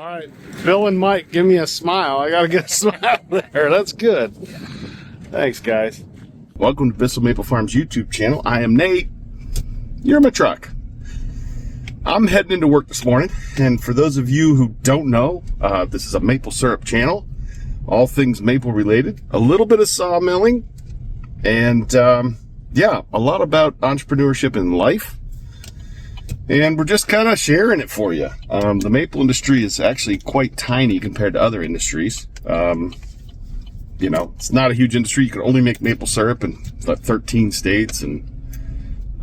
All right, Bill and Mike, give me a smile. I got to get a smile there. That's good. Thanks, guys. Welcome to Bissell Maple Farms YouTube channel. I am Nate. You're in my truck. I'm heading into work this morning, and for those of you who don't know, this is a maple syrup channel. All things maple related. A little bit of sawmilling, and yeah, a lot about entrepreneurship in life. And we're just kind of sharing it for you. The maple industry is actually quite tiny compared to other industries. You know, it's not a huge industry. You can only make maple syrup in 13 states, and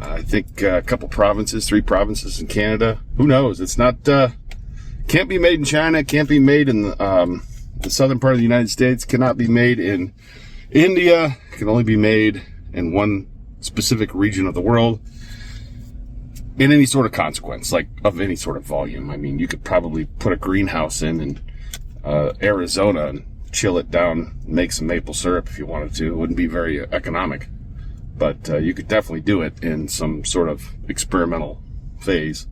I think a couple provinces, 3 provinces in Canada. Who knows? It's not, can't be made in China, can't be made in the southern part of the United States, cannot be made in India, can only be made in one specific region of the world. In any sort of consequence, like of any sort of volume. I mean, you could probably put a greenhouse in Arizona and chill it down, make some maple syrup if you wanted to. It wouldn't be very economic, but you could definitely do it in some sort of experimental phase.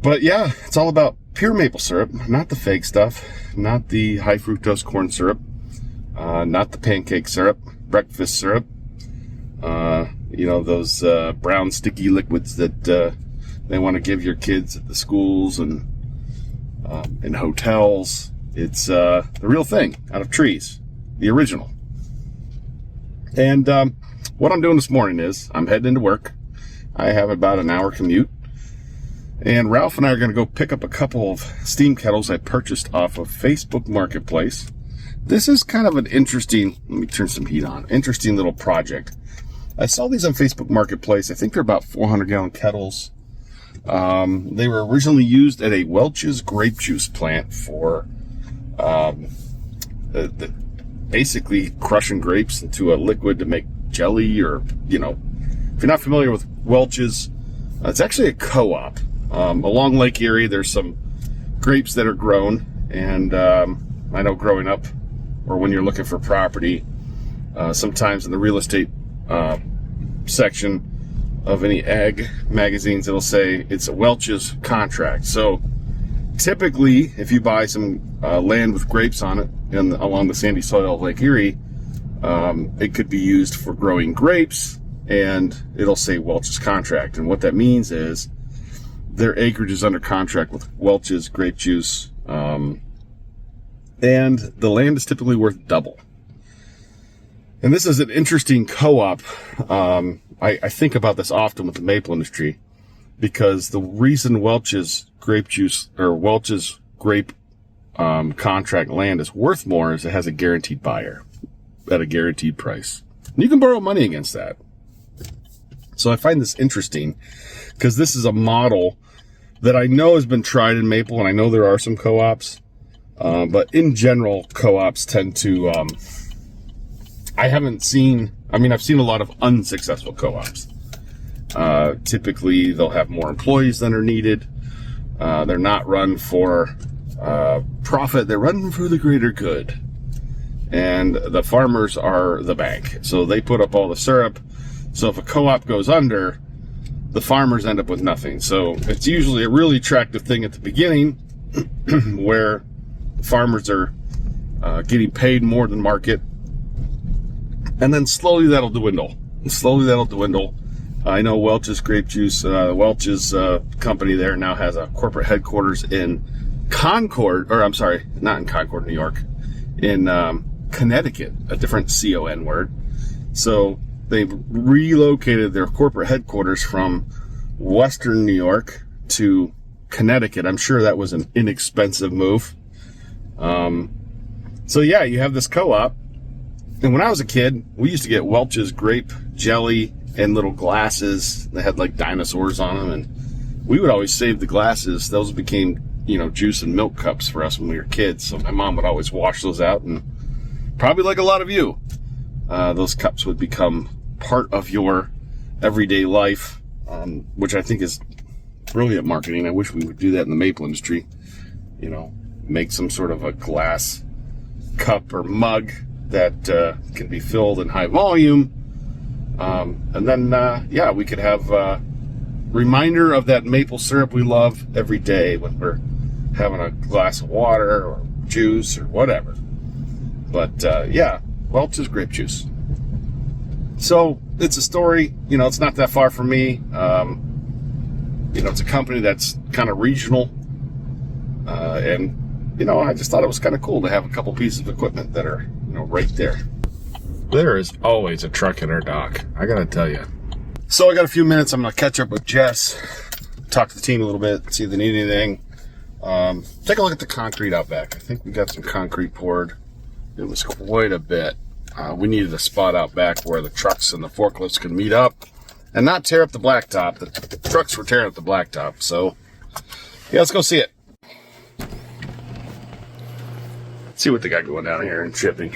But yeah, it's all about pure maple syrup, not the fake stuff, not the high fructose corn syrup, not the pancake syrup, breakfast syrup. You know, those brown sticky liquids that they want to give your kids at the schools and in hotels. It's the real thing out of trees, the original. And what I'm doing this morning is I'm heading into work. I have about an hour commute. And Ralph and I are going to go pick up a couple of steam kettles I purchased off of Facebook Marketplace. This is kind of an interesting, let me turn some heat on, interesting little project. I saw these on Facebook Marketplace. I think they're about 400-gallon kettles. They were originally used at a Welch's grape juice plant for basically crushing grapes into a liquid to make jelly, or, you know, if you're not familiar with Welch's, it's actually a co-op. Along Lake Erie, there's some grapes that are grown, and I know growing up, or when you're looking for property, sometimes in the real estate section of any ag magazines, it'll say it's a Welch's contract. So typically, if you buy some land with grapes on it along the sandy soil of Lake Erie, it could be used for growing grapes, and it'll say Welch's contract. And what that means is their acreage is under contract with Welch's grape juice, and the land is typically worth double. And this is an interesting co-op. I think about this often with the maple industry, because the reason Welch's grape juice or Welch's grape contract land is worth more is it has a guaranteed buyer at a guaranteed price. And you can borrow money against that. So I find this interesting because this is a model that I know has been tried in maple, and I know there are some co-ops, but in general, co-ops tend to... I've seen a lot of unsuccessful co-ops. Typically, they'll have more employees than are needed. They're not run for profit. They're run for the greater good. And the farmers are the bank. So they put up all the syrup. So if a co-op goes under, the farmers end up with nothing. So it's usually a really attractive thing at the beginning where farmers are getting paid more than market. And then slowly that'll dwindle. I know Welch's grape juice, Welch's company there now has a corporate headquarters in not in Concord, New York, in Connecticut, a different C-O-N word. So they've relocated their corporate headquarters from Western New York to Connecticut. I'm sure that was an inexpensive move. So yeah, you have this co-op. And when I was a kid, we used to get Welch's grape jelly in little glasses that had like dinosaurs on them, and we would always save the glasses. Those became, you know, juice and milk cups for us when we were kids. So my mom would always wash those out, and probably like a lot of you, those cups would become part of your everyday life, which I think is brilliant marketing. I wish we would do that in the maple industry. You know, make some sort of a glass cup or mug that can be filled in high volume. And then, yeah, we could have a reminder of that maple syrup we love every day when we're having a glass of water or juice or whatever. But yeah, Welch's grape juice. So it's a story, you know, it's not that far from me. You know, it's a company that's kind of regional. And, you know, I just thought it was kind of cool to have a couple pieces of equipment that are, you know, right there. There is always a truck in our dock, I gotta tell you. So I got a few minutes. I'm gonna catch up with Jess, talk to the team a little bit, see if they need anything. Take a look at the concrete out back. I think we got some concrete poured. It was quite a bit. We needed a spot out back where the trucks and the forklifts could meet up and not tear up the blacktop. The trucks were tearing up the blacktop. So yeah, let's go see it. See what they got going down here in shipping,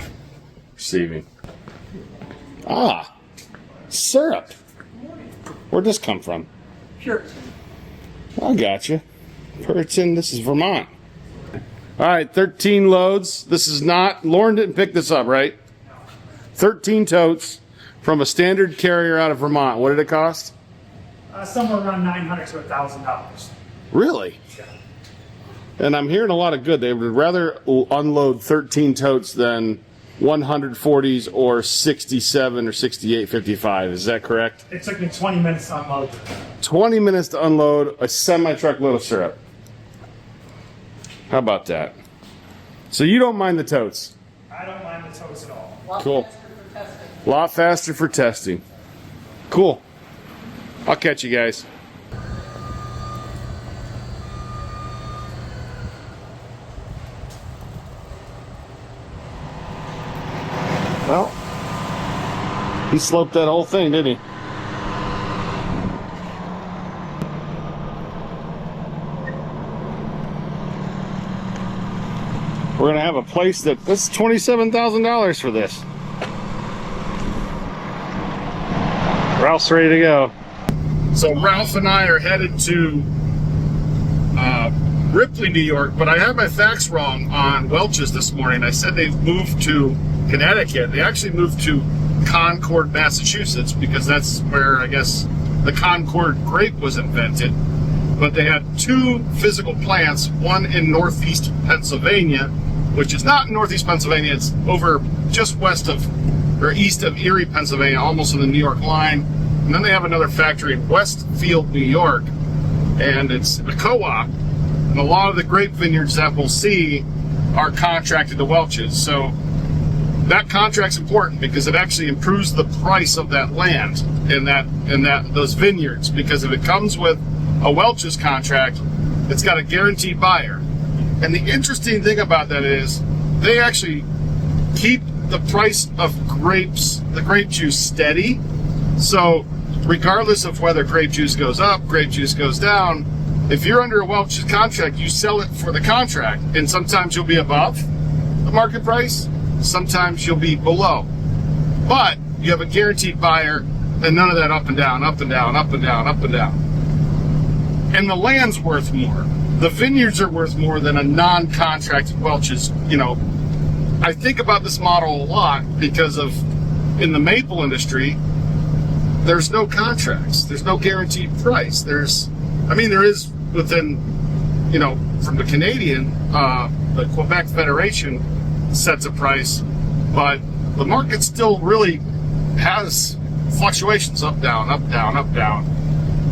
receiving. Ah, syrup. Where'd this come from? Puritan. I got you. Puritan, this is Vermont. All right, 13 loads. This is not, Lauren didn't pick this up, right? 13 totes from a standard carrier out of Vermont. What did it cost? Somewhere around $900 to $1,000. Really? Yeah. And I'm hearing a lot of good. They would rather unload 13 totes than 140s or 67 or 68.55. Is that correct? It took me 20 minutes to unload. 20 minutes to unload a semi-truck load of syrup. How about that? So you don't mind the totes? I don't mind the totes at all. Cool. A lot faster for testing. Cool. I'll catch you guys. Well, he sloped that whole thing, didn't he? We're gonna have a place that's $27,000 for this. Ralph's ready to go. So Ralph and I are headed to Ripley, New York, but I had my facts wrong on Welch's this morning. I said they've moved to Connecticut. They actually moved to Concord, Massachusetts, because that's where, I guess, the Concord grape was invented. But they had two physical plants, one in northeast Pennsylvania, which is not in northeast Pennsylvania, it's over just west of, or east of Erie, Pennsylvania, almost on the New York line. And then they have another factory in Westfield, New York, and it's a co-op. And a lot of the grape vineyards that we'll see are contracted to Welch's. So that contract's important because it actually improves the price of that land in those vineyards. Because if it comes with a Welch's contract, it's got a guaranteed buyer. And the interesting thing about that is they actually keep the price of grapes, the grape juice, steady. So regardless of whether grape juice goes up, grape juice goes down, if you're under a Welch's contract, you sell it for the contract. And sometimes you'll be above the market price, sometimes you'll be below. But you have a guaranteed buyer and none of that up and down, up and down, up and down, up and down. And the land's worth more. The vineyards are worth more than a non-contracted Welch's. You know, I think about this model a lot because of, in the maple industry, there's no contracts. There's no guaranteed price. There is within, you know, from the Canadian, the Quebec Federation sets a price, but the market still really has fluctuations up, down, up, down, up, down.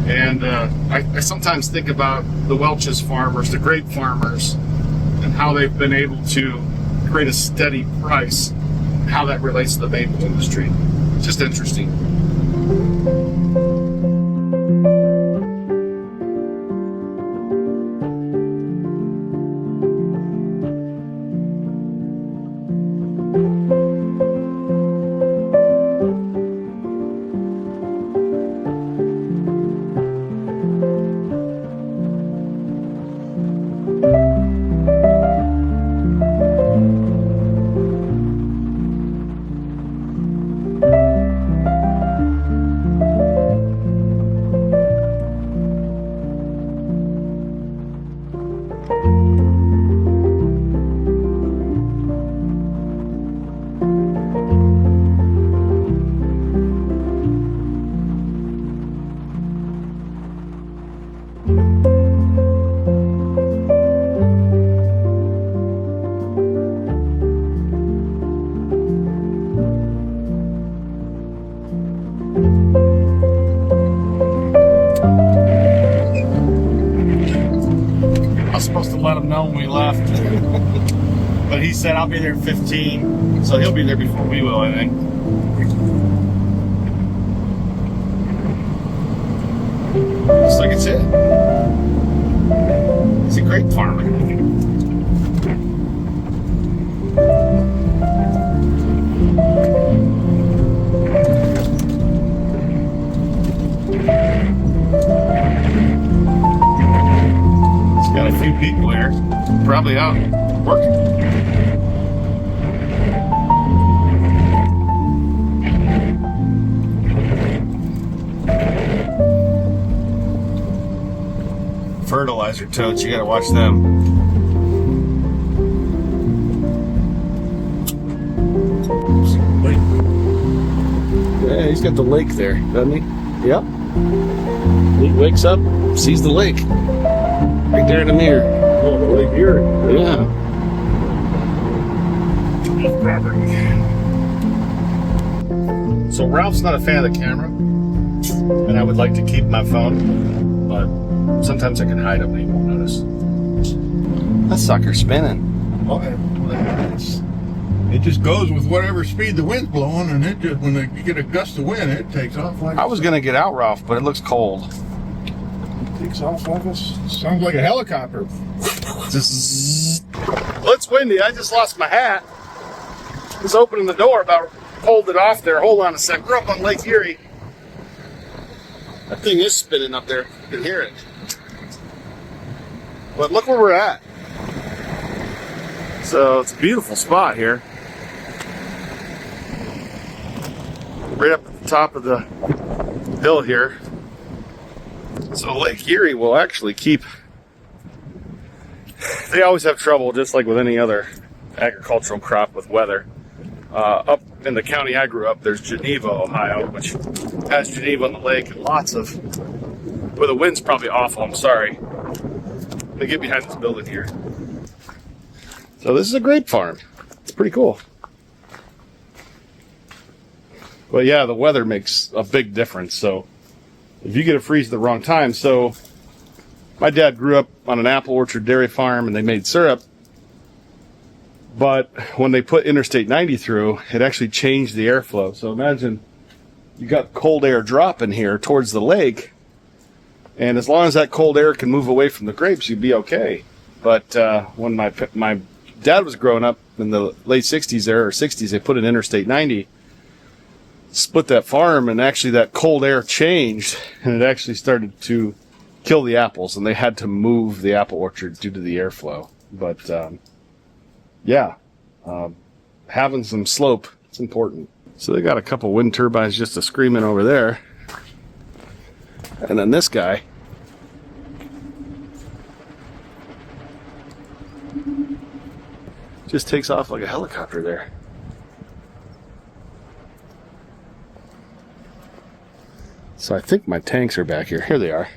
And I sometimes think about the Welch's farmers, the grape farmers, and how they've been able to create a steady price, and how that relates to the maple industry. It's just interesting. let him know when we left. But he said I'll be there at 15, so he'll be there before we will, I think. Looks like it's it. It's a grape farmer. It's got a few people here, probably out working. Fertilizer totes, you gotta watch them. Yeah, he's got the lake there, doesn't he? Yep. He wakes up, sees the lake. Right there in the mirror. Oh, the Lake Erie. Yeah. So Ralph's not a fan of the camera, and I would like to keep my phone, but sometimes I can hide them and you won't notice. That sucker's spinning. Oh, it just goes with whatever speed the wind's blowing, and it just, when you get a gust of wind, it takes off like. I was gonna get out, Ralph, but it looks cold. It takes off like a. Sounds like a helicopter. Well, it's windy. I just lost my hat. I was opening the door, about pulled it off there. Hold on a sec. We're up on Lake Erie. That thing is spinning up there. You can hear it. But look where we're at. So it's a beautiful spot here. Right up at the top of the hill here. So Lake Erie will actually keep... They always have trouble, just like with any other agricultural crop, with weather. Up in the county I grew up, there's Geneva, Ohio, which has Geneva on the lake and lots of... Where the wind's probably awful, I'm sorry. Let me get behind this building here. So this is a grape farm. It's pretty cool. But yeah, the weather makes a big difference. So if you get a freeze at the wrong time, so my dad grew up on an apple orchard dairy farm and they made syrup. But when they put Interstate 90 through, it actually changed the airflow. So imagine you got cold air dropping here towards the lake. And as long as that cold air can move away from the grapes, you'd be okay. But when my dad was growing up in the late 60s there, or 60s, they put in Interstate 90, split that farm, and actually that cold air changed, and it actually started to kill the apples, and they had to move the apple orchard due to the airflow. But having some slope, it's important. So they got a couple wind turbines just screaming over there. And then this guy just takes off like a helicopter there. So I think my tanks are back here. Here they are.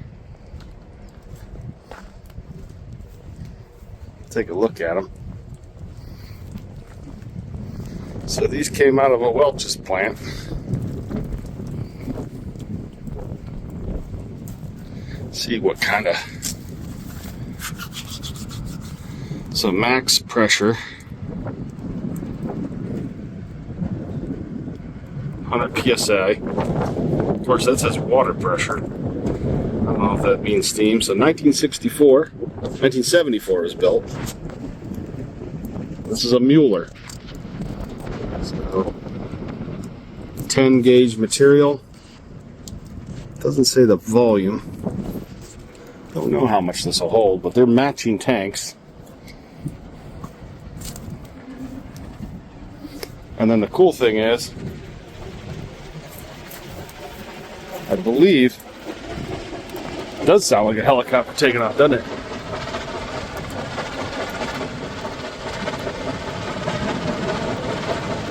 Take a look at them. So these came out of a Welch's plant. See what kind of... So max pressure, 100 psi. Of course, that says water pressure. I don't know if that means steam. So 1974 was built. This is a Mueller. So 10 gauge material. Doesn't say the volume. Don't know how much this will hold, but they're matching tanks. And then the cool thing is, I believe, it does sound like a helicopter taking off, doesn't it?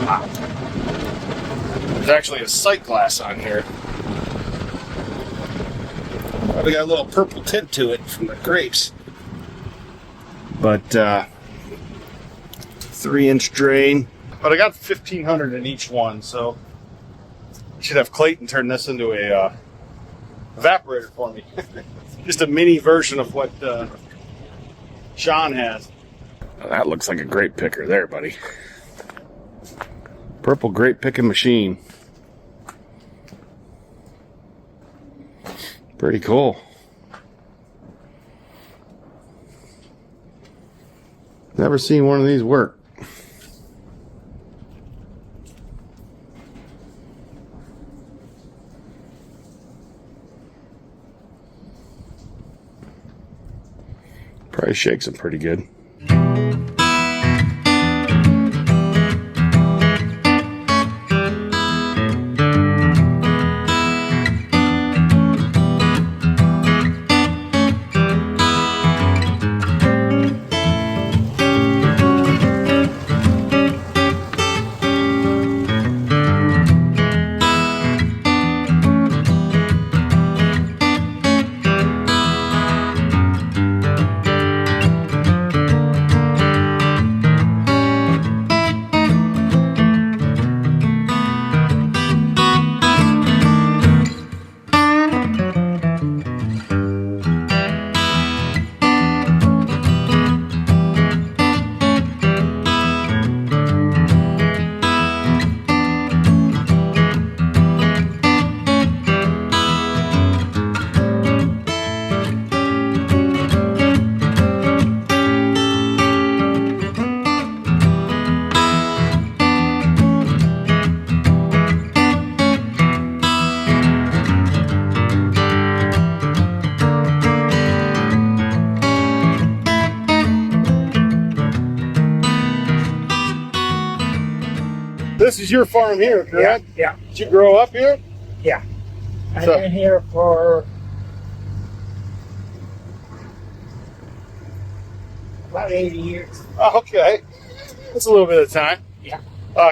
Wow. There's actually a sight glass on here. Probably got a little purple tint to it from the grapes. But 3-inch drain. But I got 1,500 in each one, so I should have Clayton turn this into a evaporator for me. Just a mini version of what Sean has. Oh, that looks like a grape picker there, buddy. Purple grape picking machine. Pretty cool. Never seen one of these work. Probably shakes them pretty good. This is your farm here, correct? Yeah. Did you grow up here? Yeah. I've So- been here for about 80 years. Oh, okay. That's a little bit of time. Yeah.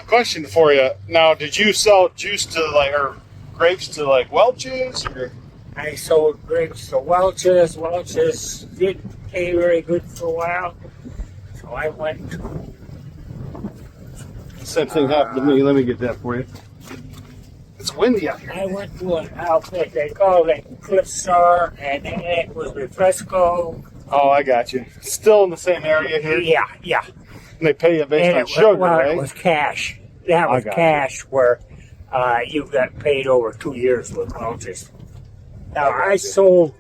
Question for you. Now, did you sell juice to or grapes to Welch's? Or? I sold grapes to Welch's. Welch's didn't pay very good for a while. So I went to Same thing happened to me. Let me get that for you. It's windy out here. I went to an outfit they called it Cliff Star, and then it was Refresco. Oh, I got you. Still in the same area here? Yeah. And they pay you based And on it, sugar, well, right? it was cash. That was got you. cash where you got paid over 2 years with Welch's. Now, I sold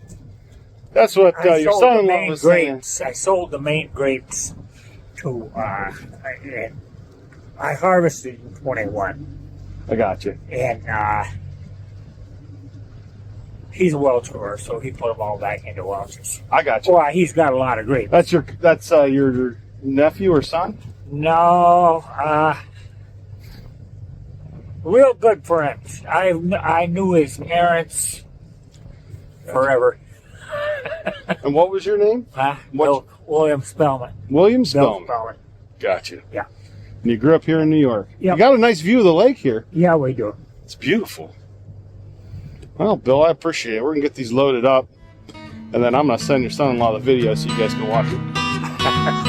That's what I your sold the son-in-law main was saying. grapes. I sold the main grapes to, I harvested in 21. I got you. And he's a Welch grower, so he put them all back into Welch's. I got you. Well, he's got a lot of grapes. That's your nephew or son? No, real good friends. I knew his parents forever. And what was your name? William Spellman. William Bill Spellman. Spellman. Gotcha. Yeah. And you grew up here in New York. Yep. You got a nice view of the lake here. Yeah, we do. It's beautiful. Well, Bill, I appreciate it. We're going to get these loaded up. And then I'm going to send your son-in-law the video so you guys can watch it.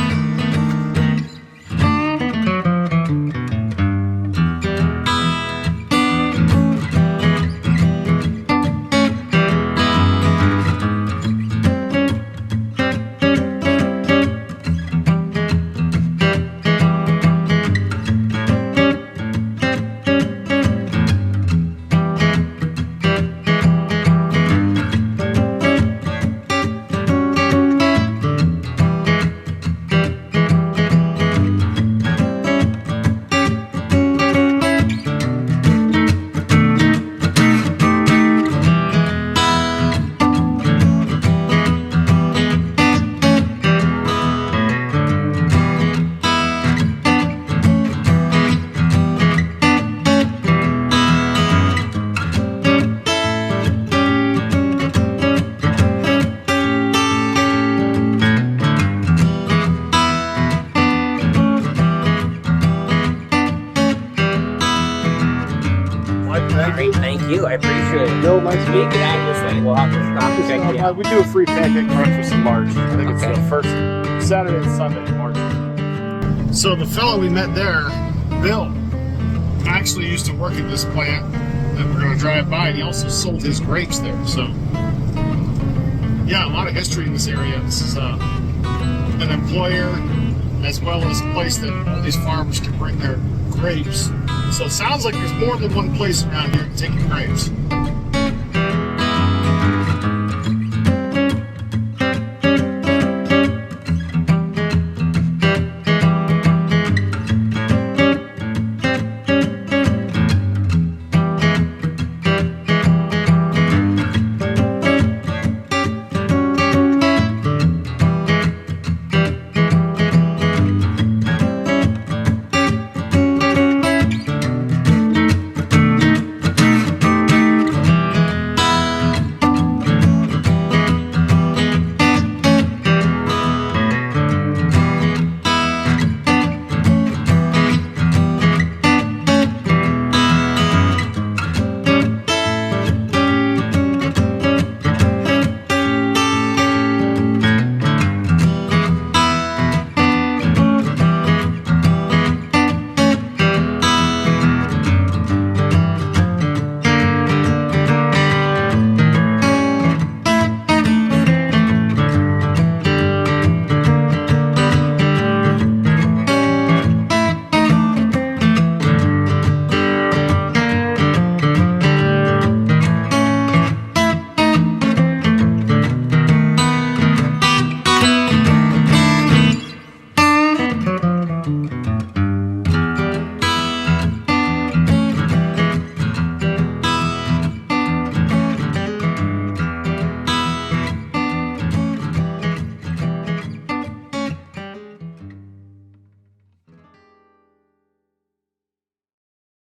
Great, thank you. I appreciate it. Bill, nice Speaking of this thing, we'll have to stop and check it out. We do a free pancake breakfast in March. I think it's the first Saturday and Sunday in March. So the fellow we met there, Bill, actually used to work at this plant that we're going to drive by, and he also sold his grapes there. So, yeah, a lot of history in this area. This is an employer as well as a place that all these farmers can bring their grapes. So it sounds like there's more than one place around here to take your grapes.